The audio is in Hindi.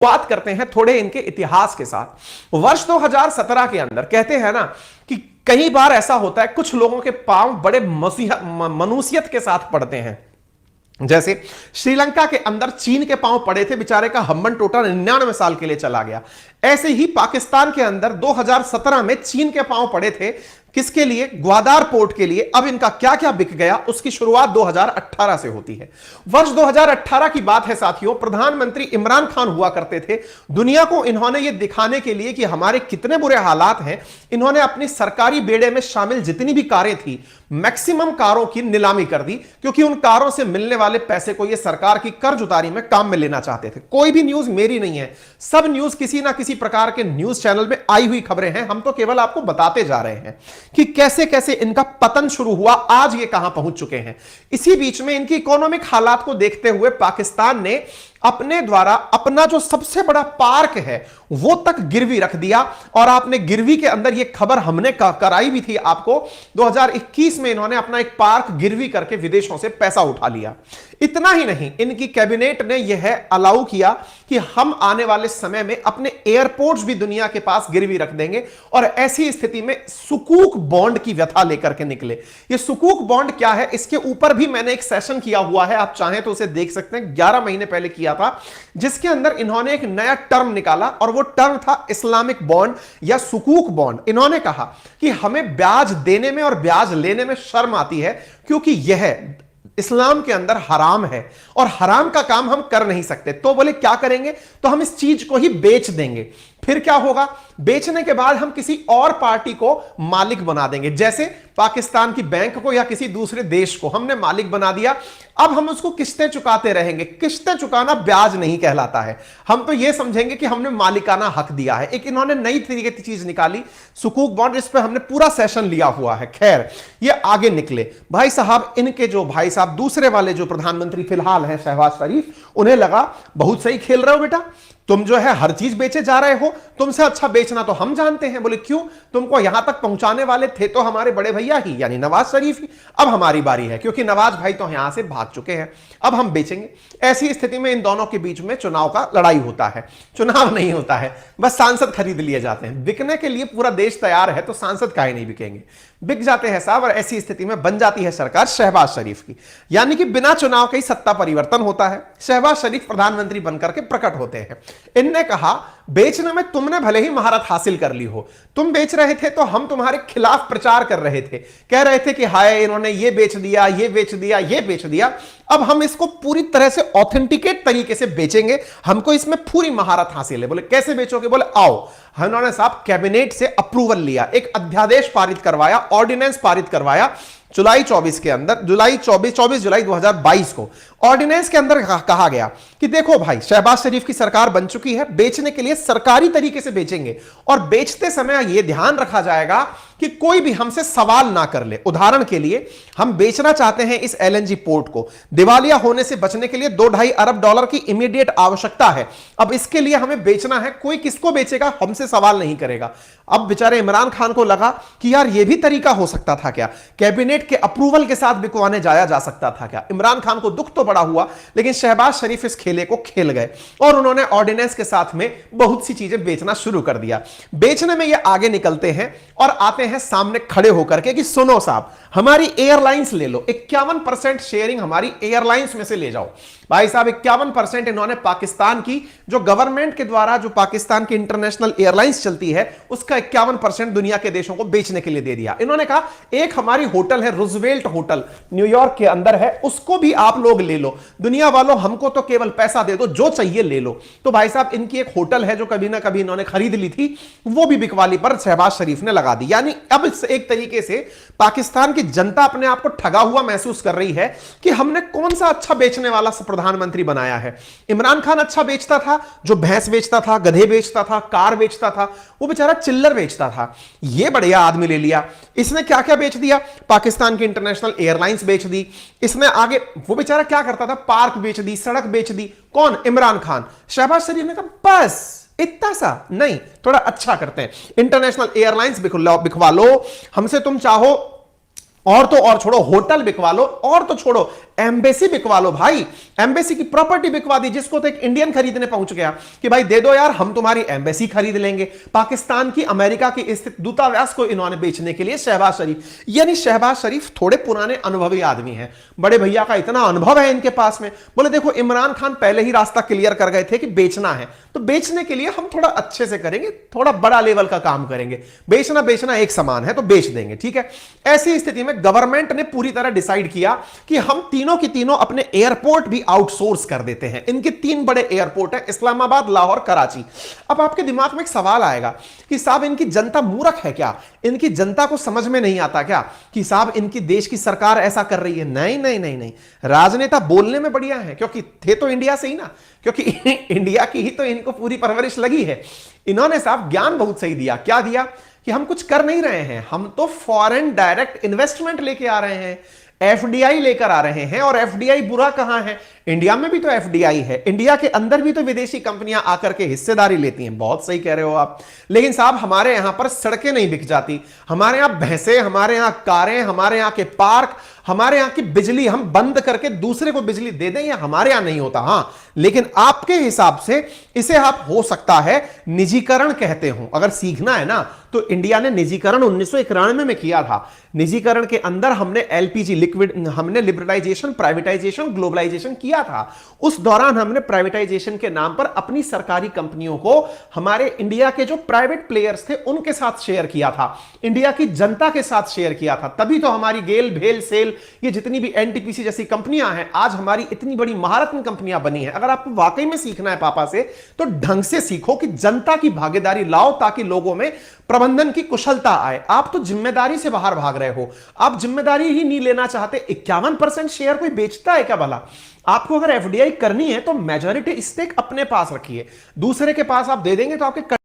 बात करते हैं थोड़े इनके इतिहास के साथ। वर्ष 2017 के अंदर कहते हैं ना कि कई बार ऐसा होता है कुछ लोगों के पांव बड़े मनुष्यत के साथ पड़ते हैं। जैसे श्रीलंका के अंदर चीन के पांव पड़े थे, बेचारे का हम्बन टोटा 99 साल के लिए चला गया। ऐसे ही पाकिस्तान के अंदर 2017 में चीन के पांव पड़े थे, किसके लिए? ग्वादार पोर्ट के लिए। अब इनका क्या क्या बिक गया, उसकी शुरुआत 2018 से होती है। वर्ष 2018 की बात है साथियों, प्रधानमंत्री इमरान खान हुआ करते थे। दुनिया को इन्होंने यह दिखाने के लिए कि हमारे कितने बुरे हालात हैं, इन्होंने अपनी सरकारी बेड़े में शामिल जितनी भी कारें थी, मैक्सिमम कारों की नीलामी कर दी, क्योंकि उन कारों से मिलने वाले पैसे को यह सरकार की कर्ज उतारी में काम में लेना चाहते थे। कोई भी न्यूज मेरी नहीं है, सब न्यूज किसी ना किसी प्रकार के न्यूज चैनल में आई हुई खबरें हैं। हम तो केवल आपको बताते जा रहे हैं कि कैसे कैसे इनका पतन शुरू हुआ, आज ये कहां पहुंच चुके हैं। इसी बीच में इनकी इकोनॉमिक हालात को देखते हुए पाकिस्तान ने अपने द्वारा अपना जो सबसे बड़ा पार्क है वो तक गिरवी रख दिया। और आपने गिरवी के अंदर ये खबर हमने कराई भी थी आपको, 2021 में इन्होंने अपना एक पार्क गिरवी करके विदेशों से पैसा उठा लिया। इतना ही नहीं, इनकी कैबिनेट ने यह अलाउ किया कि हम आने वाले समय में अपने एयरपोर्ट्स भी दुनिया के पास गिरवी रख देंगे। और ऐसी स्थिति में सुकूक बॉन्ड की व्यथा लेकर के निकले। यह सुकूक बॉन्ड क्या है, इसके ऊपर भी मैंने एक सेशन किया हुआ है, आप चाहें तो उसे देख सकते हैं। 11 महीने पहले किया था, जिसके अंदर इन्होंने एक नया टर्म निकाला और वो टर्म था इस्लामिक बॉन्ड या सुकूक बॉन्ड। इन्होंने कहा कि हमें ब्याज देने में और ब्याज लेने में शर्म आती है, क्योंकि यह इस्लाम के अंदर हराम है और हराम का काम हम कर नहीं सकते। तो बोले क्या करेंगे, तो हम इस चीज को ही बेच देंगे। फिर क्या होगा, बेचने के बाद हम किसी और पार्टी को मालिक बना देंगे। जैसे पाकिस्तान की बैंक को या किसी दूसरे देश को हमने मालिक बना दिया, अब हम उसको किस्तें चुकाते रहेंगे। किस्तें चुकाना ब्याज नहीं कहलाता है, हम तो यह समझेंगे कि हमने मालिकाना हक दिया है। एक इन्होंने नई तरीके की चीज निकाली, सुकूक बॉन्ड, इस पर हमने पूरा सेशन लिया हुआ है। खैर, ये आगे निकले भाई साहब। इनके जो भाई साहब दूसरे वाले जो प्रधानमंत्री फिलहाल हैं, शहबाज शरीफ, उन्हें लगा बहुत सही खेल रहे हो बेटा, तुम जो है हर चीज बेचे जा रहे हो, तुमसे अच्छा बेचना तो हम जानते हैं। बोले क्यों, तुमको यहां तक पहुंचाने वाले थे तो हमारे बड़े भैया ही, यानी नवाज शरीफ ही। अब हमारी बारी है, क्योंकि नवाज भाई तो यहां से भाग चुके हैं, अब हम बेचेंगे। ऐसी स्थिति में इन दोनों के बीच में चुनाव का लड़ाई होता है। चुनाव नहीं होता है, बस सांसद खरीद लिए जाते हैं। बिकने के लिए पूरा देश तैयार है, तो सांसद काहे नहीं बिकेंगे, बिक जाते हैं साहब। और ऐसी स्थिति में बन जाती है सरकार शहबाज शरीफ की, यानी कि बिना चुनाव के ही सत्ता परिवर्तन होता है। शहबाज शरीफ प्रधानमंत्री बनकर के प्रकट होते हैं। इनने कहा बेचने में तुमने भले ही महारत हासिल कर ली हो, तुम बेच रहे थे तो हम तुम्हारे खिलाफ प्रचार कर रहे थे, कह रहे थे कि हाय इन्होंने ये बेच दिया, ये बेच दिया, ये बेच दिया। अब हम इसको पूरी तरह से ऑथेंटिकेट तरीके से बेचेंगे, हमको इसमें पूरी महारत हासिल है। बोले कैसे बेचोगे, बोले आओ। उन्होंने साहब कैबिनेट से अप्रूवल लिया, एक अध्यादेश पारित करवाया, ऑर्डिनेंस पारित करवाया जुलाई 24 के अंदर, 24 जुलाई 2022 को। ऑर्डिनेंस के अंदर कहा गया कि देखो भाई, शहबाज शरीफ की सरकार बन चुकी है, बेचने के लिए सरकारी तरीके से बेचेंगे और बेचते समय यह ध्यान रखा जाएगा कि कोई भी हमसे सवाल ना कर ले। उदाहरण के लिए हम बेचना चाहते हैं इस एलएनजी पोर्ट को, दिवालिया होने से बचने के लिए $2-2.5 अरब की इमीडिएट आवश्यकता है। अब इसके लिए हमें बेचना है, कोई किसको बेचेगा, हमसे सवाल नहीं करेगा। अब बेचारे इमरान खान को लगा कि यार यह भी तरीका हो सकता था क्या, कैबिनेट के अप्रूवल के साथ बिकवाने जाया जा सकता था क्या। इमरान खान को दुख तो बड़ा हुआ, लेकिन शहबाज शरीफ इस खेले को खेल गए और उन्होंने ऑर्डिनेंस के साथ में बहुत सी चीजें बेचना शुरू कर दिया। बेचने में ये आगे निकलते हैं और आते हैं सामने खड़े होकर के कि सुनो साहब, हमारी एयरलाइंस ले लो, 51% शेयरिंग हमारी एयरलाइंस में से ले जाओ। भाई साहब 51% इन्होंने पाकिस्तान की जो गवर्नमेंट के द्वारा जो पाकिस्तान की इंटरनेशनल एयरलाइंस चलती है उसका 51% दुनिया के देशों को बेचने के लिए दे दिया। इन्होंने कहा एक हमारी होटल है रूजवेल्ट होटल, न्यूयॉर्क के अंदर है, उसको भी आप लोग ले लो। दुनिया वालों हमको तो केवल पैसा दे दो, जो चाहिए ले लो। तो भाई साहब इनकी एक होटल है जो कभी ना कभी इन्होंने खरीद ली थी, वो भी बिकवाली पर शहबाज शरीफ ने लगा दी। यानी अब एक तरीके से पाकिस्तान की जनता अपने आप को ठगा हुआ महसूस कर रही है कि हमने कौन सा अच्छा बेचने वाला प्रधानमंत्री बनाया है। इमरान खान अच्छा बेचता था, जो भैंस बेचता था, गधे बेचता था, कार बेचता था, वो बेचारा चिल्लर बेचता था। ये बढ़िया आदमी ले लिया, इसने क्या क्या बेच दिया, पाकिस्तान की इंटरनेशनल एयरलाइंस बेच दी इसने। आगे वो बेचारा क्या करता था, पार्क बेच दी, सड़क बेच दी। कौन, इमरान खान। शहबाज शरीफ ने कहा बस इतना सा नहीं, थोड़ा अच्छा करते हैं, इंटरनेशनल एयरलाइंस बिकवा लो हमसे, तुम चाहो और तो और छोड़ो होटल बिकवा लो, और तो छोड़ो एम्बेसी बिकवा लो भाई, एम्बेसी की प्रॉपर्टी बिकवा दी, जिसको तो एक इंडियन खरीदने पहुंच गया कि भाई दे दो यार, हम तुम्हारी एम्बेसी खरीद लेंगे। पाकिस्तान की, अमेरिका की स्थित दूतावास को इन्होंने बेचने के लिए शहबाज शरीफ, यानी शहबाज शरीफ थोड़े पुराने अनुभवी आदमी हैं, बड़े भैया का इतना अनुभव है इनके पास में। बोले देखो इमरान खान पहले ही रास्ता क्लियर कर गए थे कि बेचना है, तो बेचने के लिए हम थोड़ा अच्छे से करेंगे, थोड़ा बड़ा लेवल का काम करेंगे, बेचना बेचना एक समान है तो बेच देंगे, ठीक है। ऐसी स्थिति में गवर्नमेंट ने पूरी तरह डिसाइड किया कि हम तीनों की तीनों अपने एयरपोर्ट भी आउटसोर्स कर देते हैं। इनके 3 बड़े एयरपोर्ट हैं, इस्लामाबाद, लाहौर, कराची। अब आपके दिमाग में एक सवाल आएगा कि साहब इनकी जनता मूर्ख है क्या, इनकी जनता को समझ में नहीं आता क्या कि साहब इनकी देश की सरकार ऐसा कर रही है? नहीं नहीं नहीं नहीं, राजनेता बोलने में बढ़िया है, क्योंकि थे तो इंडिया से ही ना, क्योंकि इंडिया की ही तो इनको पूरी परवरिश लगी है। इन्होंने साहब ज्ञान बहुत सही दिया। क्या दिया? कि हम कुछ कर नहीं रहे हैं, हम तो फॉरेन डायरेक्ट इन्वेस्टमेंट लेके आ रहे हैं, एफडीआई लेकर आ रहे हैं। और एफडीआई बुरा कहां है? इंडिया में भी तो एफडीआई है, इंडिया के अंदर भी तो विदेशी कंपनियां आकर के हिस्सेदारी लेती हैं। बहुत सही कह रहे हो आप। लेकिन साहब हमारे यहां पर सड़कें नहीं बिक जाती, हमारे यहां भैंसे, हमारे यहां कारें, हमारे यहां के पार्क, हमारे यहां की बिजली हम बंद करके दूसरे को बिजली दे दें, या हमारे यहां नहीं होता। हां, लेकिन आपके हिसाब से इसे आप हो सकता है निजीकरण कहते हो। अगर सीखना है ना तो इंडिया ने निजीकरण 1991 में किया था। निजीकरण के अंदर हमने एलपीजी लिक्विड, हमने लिबरलाइजेशन, प्राइवेटाइजेशन, ग्लोबलाइजेशन किया था। उस दौरान हमने प्राइवेटाइजेशन के नाम पर अपनी सरकारी कंपनियों को हमारे इंडिया के जो प्राइवेट प्लेयर्स थे उनके साथ शेयर किया था, इंडिया की जनता के साथ शेयर किया था। तभी तो हमारी गेल, भेल, सेल, ये जितनी भी एनटीपीसी जैसी कंपनियां हैं आज हमारी इतनी बड़ी महारत्न कंपनियां बनी हैं। अगर आपको वाकई में सीखना है पापा से तो ढंग से सीखो कि जनता की भागीदारी लाओ, ताकि लोगों में प्रबंधन की कुशलता आए। आप तो जिम्मेदारी से बाहर भाग रहे हो, आप जिम्मेदारी ही नहीं लेना चाहते। 51% शेयर कोई बेचता है क्या भला? आपको अगर एफडीआई करनी है तो मेजॉरिटी स्टेक अपने पास रखिए, दूसरे के पास आप दे देंगे तो आपके